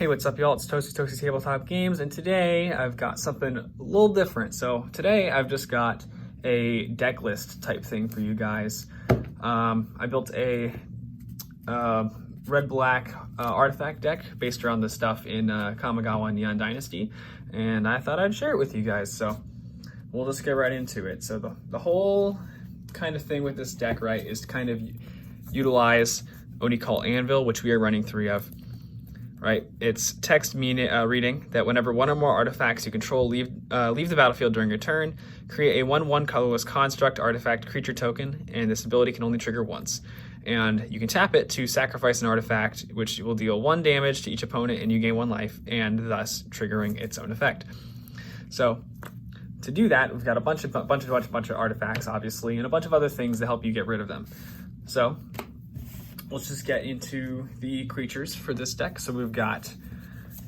Hey, what's up, y'all? It's Toasty Tabletop Games, and today I've got something a little different. So today I've just got a deck list type thing for you guys. I built a red-black artifact deck based around the stuff in Kamigawa Neon Dynasty, and I thought I'd share it with you guys. So we'll just get right into it. So the whole kind of thing with this deck, right, is to kind of utilize Oni-Call Anvil, which we are running 3 of. Right, it's text reading that whenever one or more artifacts you control leave the battlefield during your turn, create a 1/1 colorless construct artifact creature token, and this ability can only trigger once. And you can tap it to sacrifice an artifact, which will deal 1 damage to each opponent, and you gain 1 life, and thus triggering its own effect. So to do that, we've got a bunch of artifacts, obviously, and a bunch of other things to help you get rid of them. So let's just get into the creatures for this deck. So we've got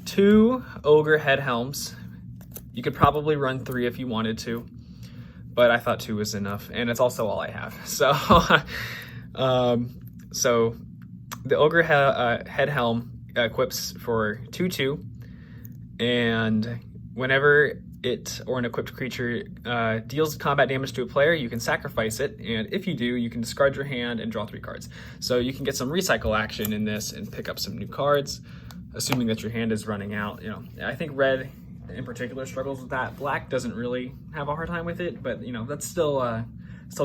2 Ogre head helms. You could probably run 3 if you wanted to, but I thought 2 was enough, and it's also all I have. So, so the Ogre head helm equips for 2/2, and whenever it or an equipped creature deals combat damage to a player, you can sacrifice it, and if you do, you can discard your hand and draw 3 cards. So you can get some recycle action in this and pick up some new cards, assuming that your hand is running out. You know, I think red in particular struggles with that. Black doesn't really have a hard time with it, but you know, that's still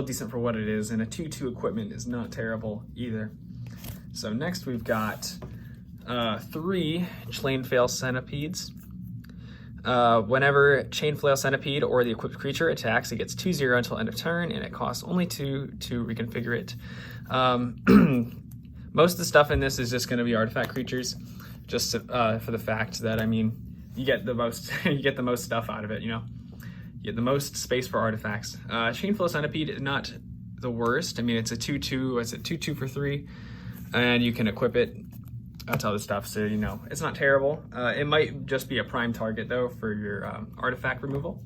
decent for what it is, and a 2/2 equipment is not terrible either. So next we've got 3 Chain Flail Centipedes. Whenever Chain Flail Centipede or the equipped creature attacks, it gets 2/0 until end of turn, and it costs only 2 to reconfigure it. Most of the stuff in this is just going to be artifact creatures, just for the fact that, I mean, you get the most you get the most stuff out of it. You know, you get the most space for artifacts. Chain Flail Centipede is not the worst. I mean, it's a 2/2. It's a 2/2 for 3, and you can equip it to other stuff, so you know it's not terrible. It might just be a prime target though for your artifact removal,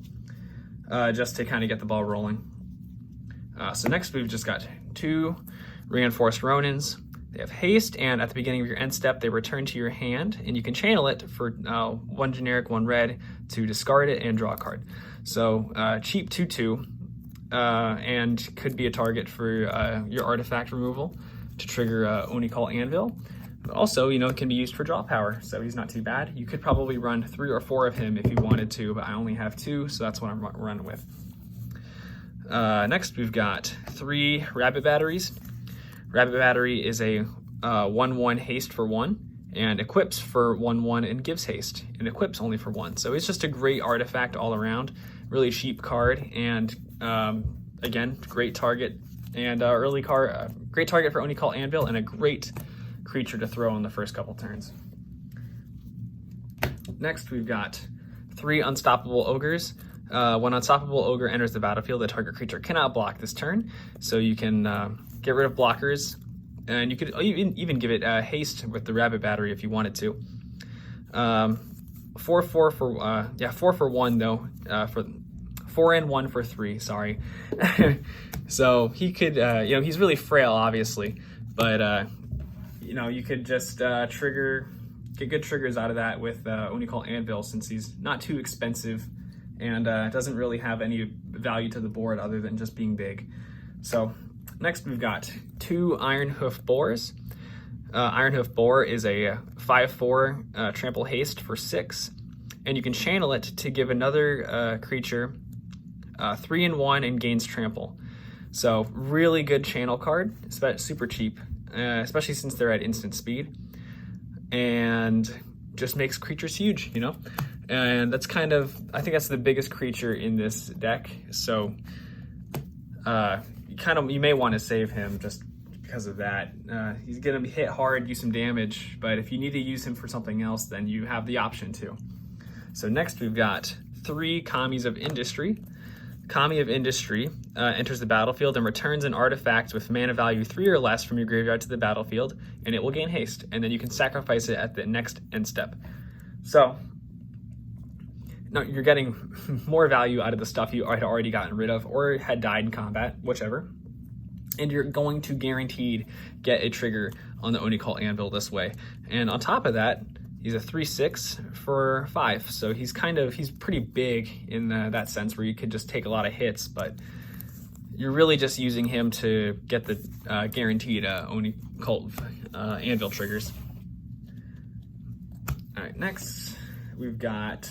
just to kind of get the ball rolling. So next we've just got 2 reinforced Ronins. They have haste, and at the beginning of your end step they return to your hand, and you can channel it for 1 generic, 1 red to discard it and draw a card. So cheap 2/2, and could be a target for your artifact removal to trigger Oni-Call Anvil. But also, you know, it can be used for draw power, so he's not too bad. You could probably run 3 or 4 of him if you wanted to, but I only have 2, so that's what I'm running with. Next, we've got 3 Rabbit Batteries. Rabbit Battery is a 1/1 haste for 1, and equips for 1/1 and gives haste, and equips only for 1. So it's just a great artifact all around, really cheap card, and again, great target, and great target for Oni-Call Anvil, and a great creature to throw in the first couple turns. Next, we've got 3 Unstoppable Ogres. When Unstoppable Ogre enters the battlefield, the target creature cannot block this turn, so you can get rid of blockers, and you could even give it haste with the Rabbit Battery if you wanted to. 4 for 1 though, for 4 and 1 for 3. Sorry. So he could, you know, he's really frail, obviously, but you know, you could just get good triggers out of that with Oni-Call Anvil, since he's not too expensive and doesn't really have any value to the board other than just being big. So next we've got 2 Iron Hoof Boars. Iron Hoof Boar is a 5/4 trample haste for 6, and you can channel it to give another creature 3 and 1 and gains trample. So really good channel card, super cheap. Especially since they're at instant speed, and just makes creatures huge, you know? And that's I think that's the biggest creature in this deck, so you may want to save him just because of that. He's gonna be hit hard, do some damage, but if you need to use him for something else, then you have the option to. So next we've got 3 Commies of Industry. Commie of Industry enters the battlefield and returns an artifact with mana value 3 or less from your graveyard to the battlefield, and it will gain haste, and then you can sacrifice it at the next end step. So now you're getting more value out of the stuff you had already gotten rid of or had died in combat, whichever, and you're going to guaranteed get a trigger on the Oni-Call Anvil this way. And on top of that, He's a 3/6 for 5, so he's pretty big in that sense where you could just take a lot of hits, but you're really just using him to get the guaranteed Oni Cult Anvil triggers. All right, next we've got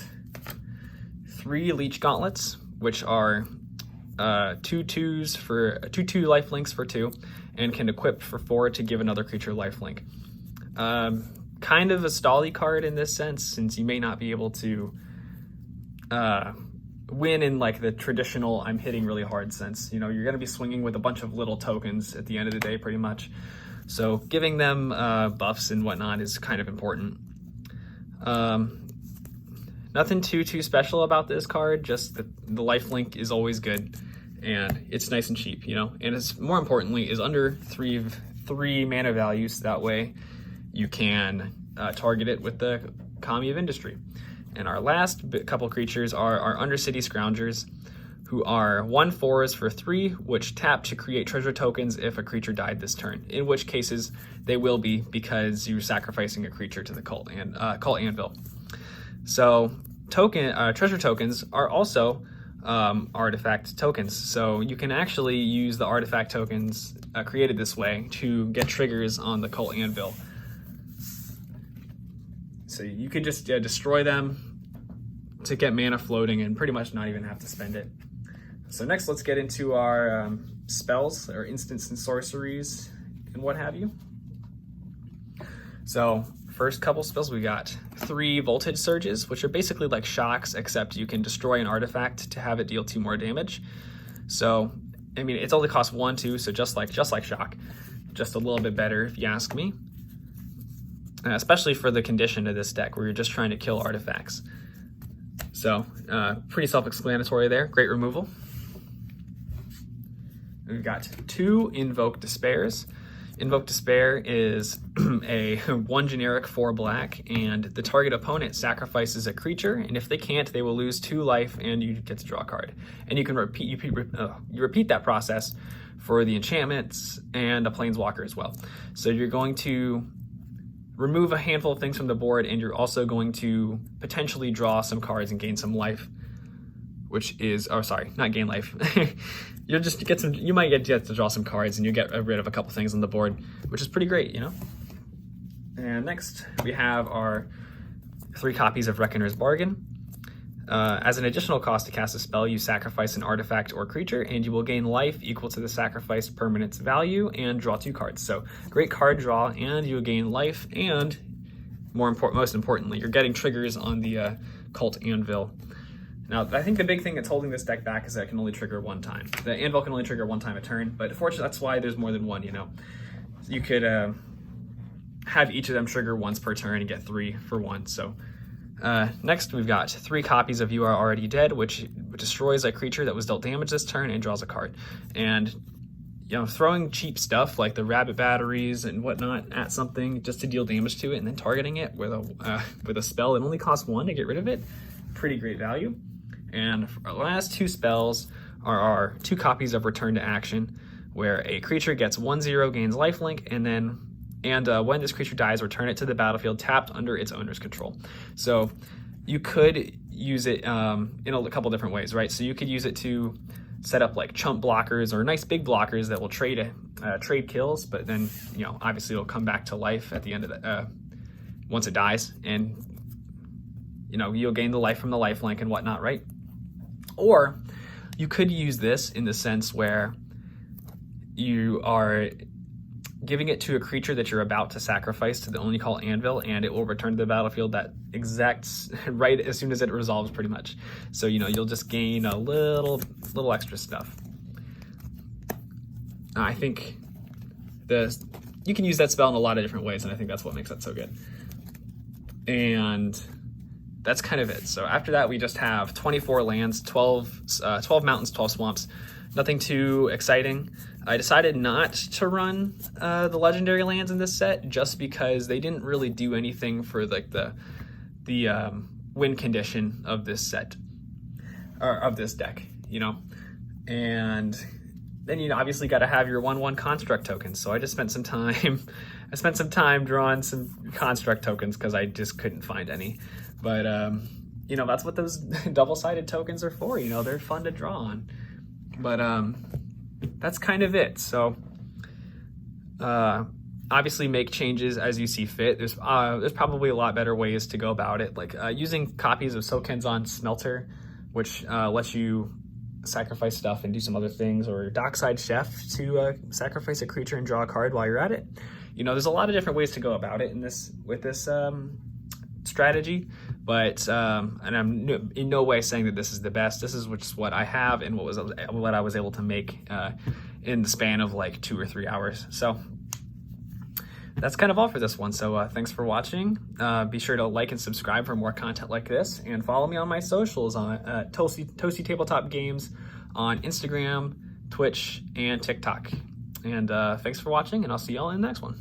3 Leech Gauntlets, which are 2/2s for 2/2 lifelinks for 2, and can equip for 4 to give another creature lifelink. Kind of a stally card in this sense, since you may not be able to win in like the traditional I'm hitting really hard sense. You know, you're going to be swinging with a bunch of little tokens at the end of the day pretty much. So giving them buffs and whatnot is kind of important. Nothing too special about this card, just the lifelink is always good and it's nice and cheap, you know, and it's more importantly is under 3 mana values, so that way you can target it with the Commies of Industry. And our last couple creatures are our Undercity Scroungers, who are 1/4s for 3, which tap to create treasure tokens if a creature died this turn, in which cases they will be because you're sacrificing a creature to the Cult Anvil. So treasure tokens are also artifact tokens, so you can actually use the artifact tokens created this way to get triggers on the Cult Anvil. So you could just destroy them to get mana floating and pretty much not even have to spend it. So next, let's get into our spells, or instants and sorceries, and what have you. So first couple spells, we got 3 Voltage Surges, which are basically like shocks, except you can destroy an artifact to have it deal 2 more damage. So, I mean, it's only cost 1 too, so just like shock, just a little bit better if you ask me. Especially for the condition of this deck where you're just trying to kill artifacts. So, pretty self-explanatory there. Great removal. We've got 2 Invoke Despairs. Invoke Despair is a 1 generic 4 black, and the target opponent sacrifices a creature, and if they can't, they will lose 2 life and you get to draw a card. And you can repeat that process for the enchantments and a planeswalker as well. So you're going to remove a handful of things from the board, and you're also going to potentially draw some cards and gain some life, which is, oh sorry, not gain life. You might get to draw some cards and you get rid of a couple things on the board, which is pretty great, you know? And next we have our 3 copies of Reckoner's Bargain. As an additional cost to cast a spell, you sacrifice an artifact or creature, and you will gain life equal to the sacrificed permanent's value and draw 2 cards. So great card draw, and you gain life, and most importantly, you're getting triggers on the Cult Anvil. Now, I think the big thing that's holding this deck back is that it can only trigger 1 time. The Anvil can only trigger 1 time a turn, but unfortunately, that's why there's more than 1, you know. You could have each of them trigger once per turn and get 3 for 1, so... next, we've got 3 copies of You Are Already Dead, which destroys a creature that was dealt damage this turn and draws a card. And, you know, throwing cheap stuff like the rabbit batteries and whatnot at something just to deal damage to it, and then targeting it with a spell that only costs 1 to get rid of it, pretty great value. And our last 2 spells are our 2 copies of Return to Action, where a creature gets 1/0, gains lifelink, and when this creature dies, return it to the battlefield tapped under its owner's control. So you could use it in a couple different ways, right? So you could use it to set up like chump blockers or nice big blockers that will trade kills, but then, you know, obviously it'll come back to life at the end of the once it dies, and you know, you'll gain the life from the lifelink and whatnot, right? Or you could use this in the sense where you are giving it to a creature that you're about to sacrifice to the Only Call Anvil, and it will return to the battlefield that exact right as soon as it resolves, pretty much. So, you know, you'll just gain a little extra stuff. I think you can use that spell in a lot of different ways, and I think that's what makes that so good. And that's kind of it. So after that, we just have 24 lands, 12 mountains, 12 swamps. Nothing too exciting. I decided not to run the legendary lands in this set just because they didn't really do anything for like the win condition of this set, or of this deck, you know. And then you obviously got to have your 1/1 construct tokens. So I just spent some time I spent some time drawing some construct tokens because I just couldn't find any. But, you know, that's what those double-sided tokens are for. You know, they're fun to draw on. But that's kind of it. So, obviously make changes as you see fit. There's probably a lot better ways to go about it, like using copies of Sokenzon Smelter, which lets you sacrifice stuff and do some other things, or Dockside Chef to sacrifice a creature and draw a card while you're at it. You know, there's a lot of different ways to go about it with this strategy, but and I'm in no way saying that this is the best. This is just what I have and what I was able to make in the span of like 2 or 3 hours. So that's kind of all for this one. So thanks for watching. Be sure to like and subscribe for more content like this, and follow me on my socials on ToastyTabletopGames on Instagram, Twitch, and TikTok. And thanks for watching, and I'll see y'all in the next one.